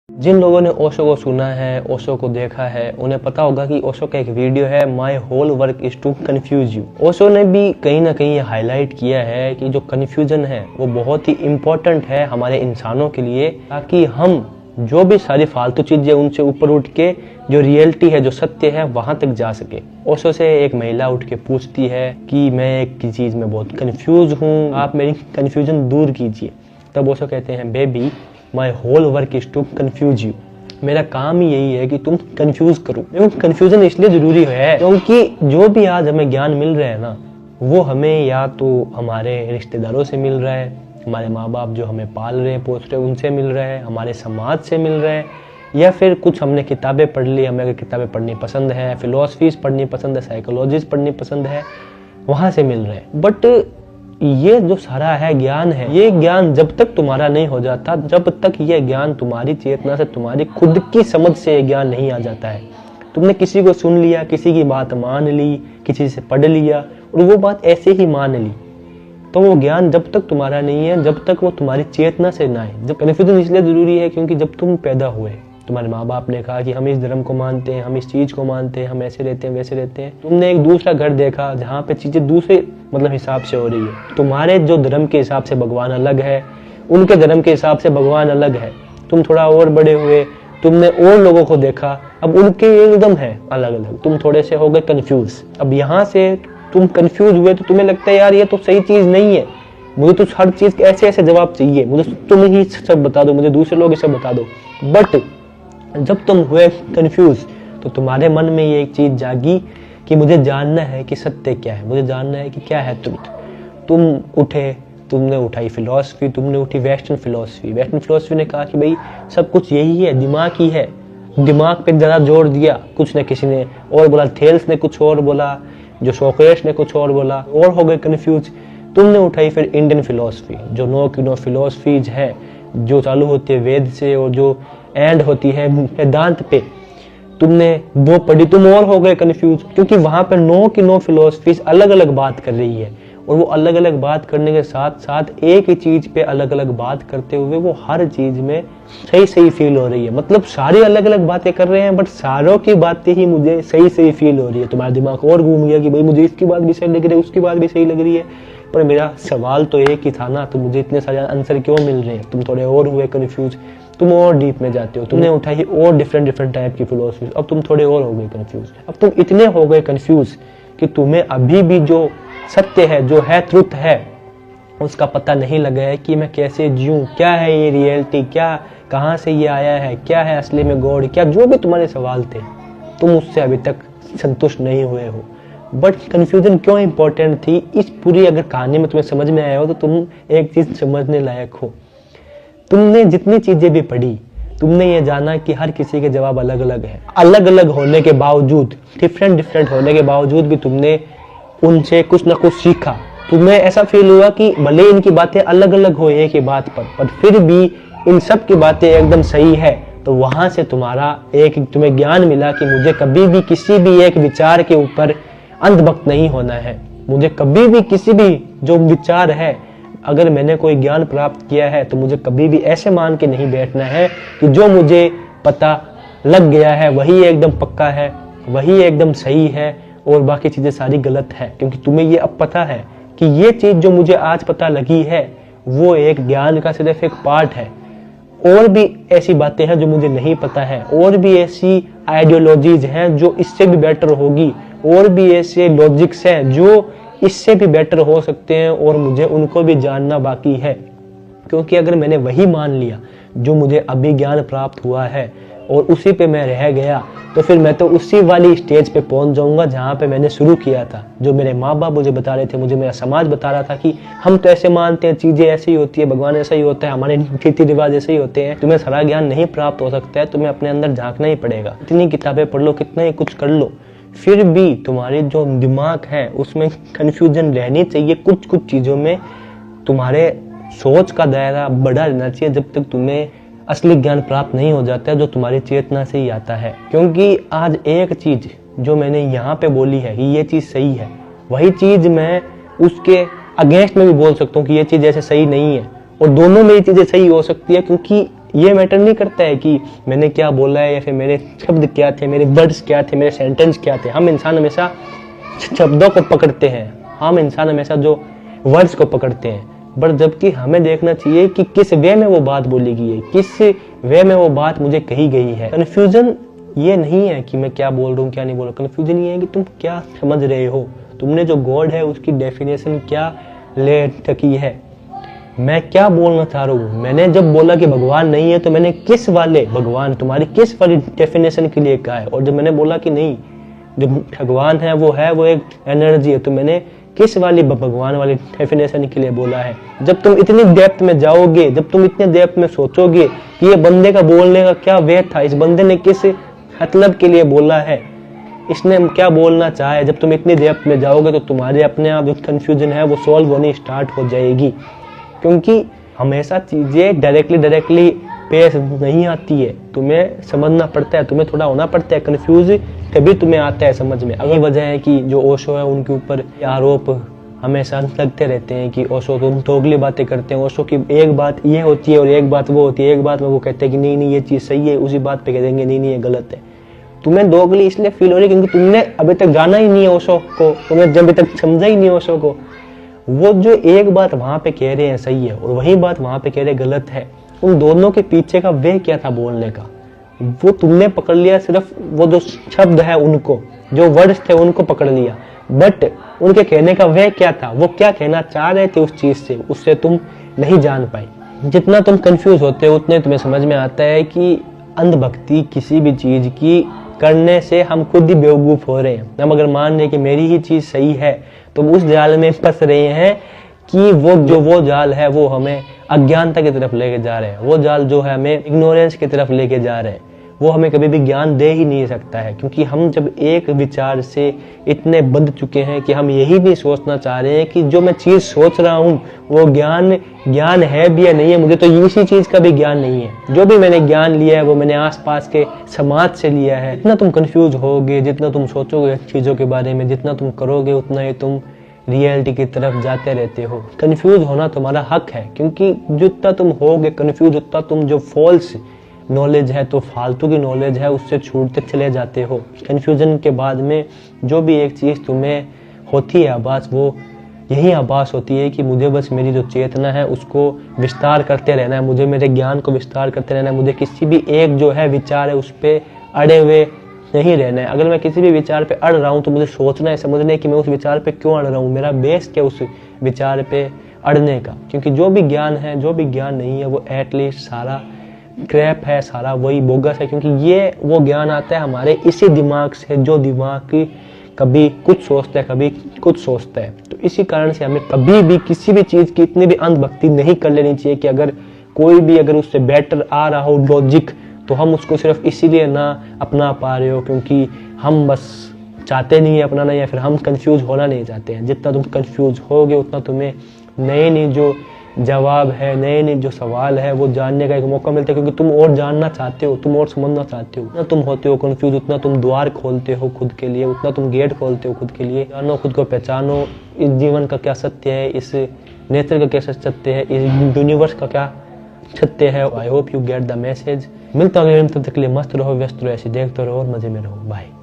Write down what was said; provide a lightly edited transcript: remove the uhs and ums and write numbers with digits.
जिन लोगों ने ओशो को सुना है, ओशो को देखा है, उन्हें पता होगा कि ओशो का एक वीडियो है my whole work is to confuse you. Osho ने भी कहीं ना कहीं हाईलाइट किया है कि जो कन्फ्यूजन है वो बहुत ही इम्पोर्टेंट है हमारे इंसानों के लिए, ताकि हम जो भी सारी फालतू चीजें उनसे ऊपर उठ के जो रियलिटी है, जो सत्य है, वहां तक जा सके। ओशो से एक महिला उठ के पूछती है कि मैं एक चीज में बहुत कंफ्यूज हूँ, आप मेरी कंफ्यूजन दूर कीजिए। तब ओशो कहते हैं baby my whole work is to confuse you. मेरा काम ही यही है कि तुम कंफ्यूज करो। कंफ्यूजन इसलिए जरूरी है क्योंकि जो भी आज हमें ज्ञान मिल रहा है ना, वो हमें या तो हमारे रिश्तेदारों से मिल रहा है, हमारे माँ बाप जो हमें पाल रहे हैं, पोस रहे हैं, उनसे मिल रहा है, हमारे समाज से मिल रहा है, या फिर कुछ हमने किताबें पढ़ ली, हमें अगर किताबें पढ़नी पसंद है, फिलोसफीज पढ़नी पसंद है, साइकोलॉजीज पढ़नी पसंद है, वहां से मिल रहे हैं। बट ये जो सारा है ज्ञान है, ये ज्ञान जब तक तुम्हारा नहीं हो जाता, जब तक ये ज्ञान तुम्हारी चेतना से, तुम्हारी खुद की समझ से ये ज्ञान नहीं आ जाता है। तुमने किसी को सुन लिया, किसी की बात मान ली, किसी से पढ़ लिया और वो बात ऐसे ही मान ली, तो वो ज्ञान जब तक तुम्हारा नहीं है, जब तक वो तुम्हारी चेतना से ना है। जब कन्फ्यूजन इसलिए जरूरी है क्योंकि जब तुम पैदा हुए, तुम्हारे माँ बाप ने कहा कि हम इस धर्म को मानते हैं, हम इस चीज को मानते हैं, हम ऐसे रहते हैं, वैसे रहते हैं। तुमने एक दूसरा घर देखा जहाँ पे चीजें दूसरे हिसाब से हो रही है। तुम्हारे जो धर्म के हिसाब से भगवान अलग है, उनके धर्म के हिसाब से भगवान अलग है। तुम थोड़ा और बड़े हुए, तुमने और लोगों को देखा, अब उनके एकदम है अलग अलग, तुम थोड़े से हो गए कंफ्यूज। अब यहाँ से तुम कंफ्यूज हुए तो तुम्हें लगता है यार ये तो सही चीज नहीं है, मुझे तो हर चीज के ऐसे ऐसे जवाब चाहिए, मुझे तुम ही सब बता दो, मुझे दूसरे लोग ही सब बता दो। बट जब तुम हुए कंफ्यूज तो तुम्हारे मन में ये एक चीज जागी कि मुझे जानना है कि सत्य क्या है, मुझे जानना है कि क्या है ट्रुथ। तुम उठे, तुमने उठाई फिलॉसफी, तुमने उठी वेस्टर्न फिलॉसफी। वेस्टर्न फिलॉसफी ने कहा कि भाई सब कुछ यही है, दिमाग ही है। दिमाग पे ज़्यादा जोर दिया, कुछ ने किसी ने और बोला, थेल्स ने कुछ और बोला, जो सोक्रेटिस ने कुछ और बोला, और हो गए कंफ्यूज। तुमने उठाई फिर इंडियन फिलॉसफी, जो नो की नो फिलॉसफीज है, जो चालू होती है वेद से और जो एंड होती है वेदांत पे, तुमने वो पढ़ी, तुम और हो गए कंफ्यूज। क्योंकि वहां पर नो की नो फिलॉसफीज अलग अलग बात कर रही है, और वो अलग अलग बात करने के साथ साथ एक ही चीज पे अलग अलग बात करते हुए वो हर चीज में सही सही फील हो रही है। मतलब सारी अलग अलग बातें कर रहे हैं, बट सारों की बातें ही मुझे सही सही फील हो रही है। तुम्हारा दिमाग और घूम गया कि भाई मुझे इसकी बात भी सही लग रही है, उसकी बात भी सही लग रही है, पर मेरा सवाल तो एक ही था ना, तो मुझे इतने सारे आंसर क्यों मिल रहे हैं। तुम थोड़े और हुए कंफ्यूज, तुम और डीप में जाते हो, तुमने उठाई और डिफरेंट टाइप की फिलोसफी, अब तुम थोड़े और हो गए कंफ्यूज। अब तुम इतने हो गए कंफ्यूज कि तुम्हें अभी भी जो सत्य है, जो है ट्रुथ है, उसका पता नहीं लगा है कि मैं कैसे जीऊं, क्या है ये रियलिटी, क्या कहाँ से ये आया है, क्या है असली में गॉड, क्या जो भी तुम्हारे सवाल थे, तुम उससे अभी तक संतुष्ट नहीं हुए हो। बट कंफ्यूजन क्यों इंपॉर्टेंट थी, इस पूरी अगर कहानी में तुम्हें समझ में आया हो तो तुम एक चीज समझने लायक हो। तुमने जितनी चीजें भी पढ़ी, तुमने ये जाना कि हर किसी के जवाब अलग अलग है। अलग अलग होने के बावजूद, डिफरेंट होने के बावजूद भी तुमने उनसे कुछ ना कुछ सीखा। तुम्हें ऐसा फील हुआ कि भले इनकी बातें अलग अलग हो एक ही बात पर फिर भी इन सब की बातें एकदम सही है। तो वहां से तुम्हें ज्ञान मिला कि मुझे कभी भी किसी भी एक विचार के ऊपर अंधभक्त नहीं होना है। मुझे कभी भी किसी भी जो विचार है, अगर मैंने कोई ज्ञान प्राप्त किया है तो मुझे कभी भी ऐसे मान के नहीं बैठना है कि जो मुझे पता लग गया है वही एकदम पक्का है, वही एकदम सही है और बाकी चीजें सारी गलत है। क्योंकि तुम्हें ये अब पता है कि ये चीज जो मुझे आज पता लगी है वो एक ज्ञान का सिर्फ एक पार्ट है। और भी ऐसी बातें हैं जो मुझे नहीं पता है, और भी ऐसी आइडियोलॉजीज हैं जो इससे भी बेटर होगी, और भी ऐसे लॉजिक्स हैं जो इससे भी बेटर हो सकते हैं, और मुझे उनको भी जानना बाकी है। क्योंकि अगर मैंने वही मान लिया जो मुझे अभी ज्ञान प्राप्त हुआ है और उसी पे मैं रह गया, तो फिर मैं तो उसी वाली स्टेज पे पहुंच जाऊंगा जहां पे मैंने शुरू किया था। जो मेरे माँ बाप मुझे बता रहे थे, मुझे मेरा समाज बता रहा था कि हम तो ऐसे मानते हैं, चीजें ऐसी ही होती है, भगवान ऐसा ही होता है, हमारे रीति रिवाज ऐसे ही होते हैं। तुम्हें सारा ज्ञान नहीं प्राप्त हो सकता है, तुम्हें अपने अंदर झांकना ही पड़ेगा। इतनी किताबें पढ़ लो, कितना ही कुछ कर लो, फिर भी तुम्हारे जो दिमाग है उसमें कंफ्यूजन रहनी चाहिए। कुछ कुछ चीजों में तुम्हारे सोच का दायरा बड़ा रहना चाहिए, जब तक तुम्हें असली ज्ञान प्राप्त नहीं हो जाता है, जो तुम्हारी चेतना से ही आता है। क्योंकि आज एक चीज जो मैंने यहाँ पे बोली है कि ये चीज सही है, वही चीज मैं उसके अगेंस्ट में भी बोल सकता हूँ कि ये चीज ऐसे सही नहीं है, और दोनों में ये चीजें सही हो सकती है। क्योंकि ये मैटर नहीं करता है कि मैंने क्या बोला है या फिर मेरे शब्द क्या थे, मेरे वर्ड्स क्या थे, मेरे सेंटेंस क्या थे। हम इंसान हमेशा शब्दों को पकड़ते हैं, हम इंसान हमेशा जो वर्ड्स को पकड़ते हैं, बट जबकि हमें देखना चाहिए कि किस वे में वो बात बोली गई है, किस वे में वो बात मुझे कही गई है। कन्फ्यूजन ये नहीं है कि मैं क्या बोल रहा हूँ क्या नहीं बोल रहा, कन्फ्यूजन ये है कि तुम क्या समझ रहे हो, तुमने जो गॉड है उसकी डेफिनेशन क्या ले रखी है, मैं क्या बोलना चाह रहा हूँ। मैंने जब बोला कि भगवान नहीं है तो मैंने किस वाले भगवान, तुम्हारी किस वाली डेफिनेशन के लिए कहा है। और जब मैंने बोला कि नहीं, जो भगवान है वो एक एनर्जी है, तो मैंने किस वाली भगवान वाली डेफिनेशन के लिए बोला है। जब तुम इतनी डेप्थ में जाओगे, जब तुम इतने डेप्थ में सोचोगे कि ये बंदे का बोलने का क्या वे था, इस बंदे ने किस मतलब के लिए बोला है, इसने क्या बोलना चाहा है, जब तुम इतनी डेप्थ में जाओगे तो तुम्हारे अपने आप जो कंफ्यूजन है वो सॉल्व होनी स्टार्ट हो जाएगी। क्योंकि हमेशा चीजें डायरेक्टली पेश नहीं आती है, तुम्हें समझना पड़ता है, तुम्हें थोड़ा होना पड़ता है कंफ्यूज, तभी तुम्हें आता है समझ में। यही वजह है कि जो ओशो है उनके ऊपर आरोप हमेशा लगते रहते हैं कि ओशो तुम दोगली बातें करते हैं। ओशो की एक बात ये होती है और एक बात वो होती है, एक बात में वो कहते हैं कि नहीं ये चीज सही है, उसी बात पे कह देंगे नहीं ये गलत है। तुम्हें दोगली इसलिए फील हो रही है क्योंकि तुमने अभी तक जाना ही नहीं है ओशो को, तुमने जब तक समझा ही नहीं ओशो को। वो जो एक बात वहां पे कह रहे हैं सही है और वही बात वहां पे कह रहे गलत है, उन दोनों के पीछे का वे क्या था बोलने का, वो तुमने पकड़ लिया। सिर्फ वो जो शब्द है उनको, जो वर्ड्स थे उनको पकड़ लिया, बट उनके कहने का वे क्या था, वो क्या कहना चाह रहे थे उस चीज से, उससे तुम नहीं जान पाई। जितना तुम कंफ्यूज होते हो उतने तुम्हें समझ में आता है कि अंधभक्ति किसी भी चीज की करने से हम खुद ही बेवकूफ हो रहे हैं। हम अगर मान रहे कि मेरी ही चीज सही है तो उस जाल में फंस रहे हैं कि वो जाल है वो हमें अज्ञानता की तरफ लेके जा रहे हैं, वो जाल जो है हमें इग्नोरेंस की तरफ लेके जा रहे हैं, वो हमें कभी भी ज्ञान दे ही नहीं सकता है। क्योंकि हम जब एक विचार से इतने बंध चुके हैं कि हम यही नहीं सोचना चाह रहे हैं कि जो मैं चीज सोच रहा हूँ वो ज्ञान है भी या नहीं है, मुझे तो इसी चीज का भी ज्ञान नहीं है। जो भी मैंने ज्ञान लिया है वो मैंने आसपास के समाज से लिया है। जितना तुम कंफ्यूज होगे, जितना तुम सोचोगे चीजों के बारे में, जितना तुम करोगे उतना ही तुम रियलिटी की तरफ जाते रहते हो। कंफ्यूज होना तुम्हारा हक है, क्योंकि जितना तुम होगे कंफ्यूज उतना तुम जो फॉल्स नॉलेज है, तो फालतू की नॉलेज है, उससे छूटते चले जाते हो। कंफ्यूजन के बाद में जो भी एक चीज़ तुम्हें होती है आभास, वो यही आभास होती है कि मुझे बस मेरी जो चेतना है उसको विस्तार करते रहना है, मुझे मेरे ज्ञान को विस्तार करते रहना है, मुझे किसी भी एक जो है विचार है उस पर अड़े हुए नहीं रहना है। अगर मैं किसी भी विचार पे अड़ रहा हूँ तो मुझे सोचना है, समझना है कि मैं उस विचार पे क्यों अड़ रहा हूँ, मेरा बेस क्या उस विचार पे अड़ने का। क्योंकि जो भी ज्ञान है, जो भी ज्ञान नहीं है, वो एटलीस्ट सारा क्रैप है, सारा वही बोगस है। क्योंकि ये वो ज्ञान आता है हमारे इसी दिमाग से, जो दिमाग कभी कुछ सोचता है कभी कुछ सोचता है। तो इसी कारण से हमें कभी भी किसी भी चीज़ की इतनी भी अंधभक्ति नहीं कर लेनी चाहिए कि अगर कोई भी अगर उससे बेटर आ रहा हो लॉजिक तो हम उसको सिर्फ इसीलिए ना अपना पा रहे हो क्योंकि हम बस चाहते नहीं है अपनाना, या फिर हम कंफ्यूज होना नहीं चाहते हैं। जितना तुम कंफ्यूज होगे उतना तुम्हें नए जो जवाब है, नए जो सवाल है वो जानने का एक मौका मिलता है, क्योंकि तुम और जानना चाहते हो, तुम और समझना चाहते हो। उतना तुम होते हो कंफ्यूज उतना तुम द्वार खोलते हो खुद के लिए, उतना तुम गेट खोलते हो खुद के लिए। जानो, खुद को पहचानो, इस जीवन का क्या सत्य है, इस नेचर का क्या सत्य है, इस यूनिवर्स का क्या सत्य है। I hope you get the message. मिलता हूँ अगले, तब तक के लिए मस्त रहो, व्यस्त रहो, ऐसे देखते रहो और मजे में रहो। बाय।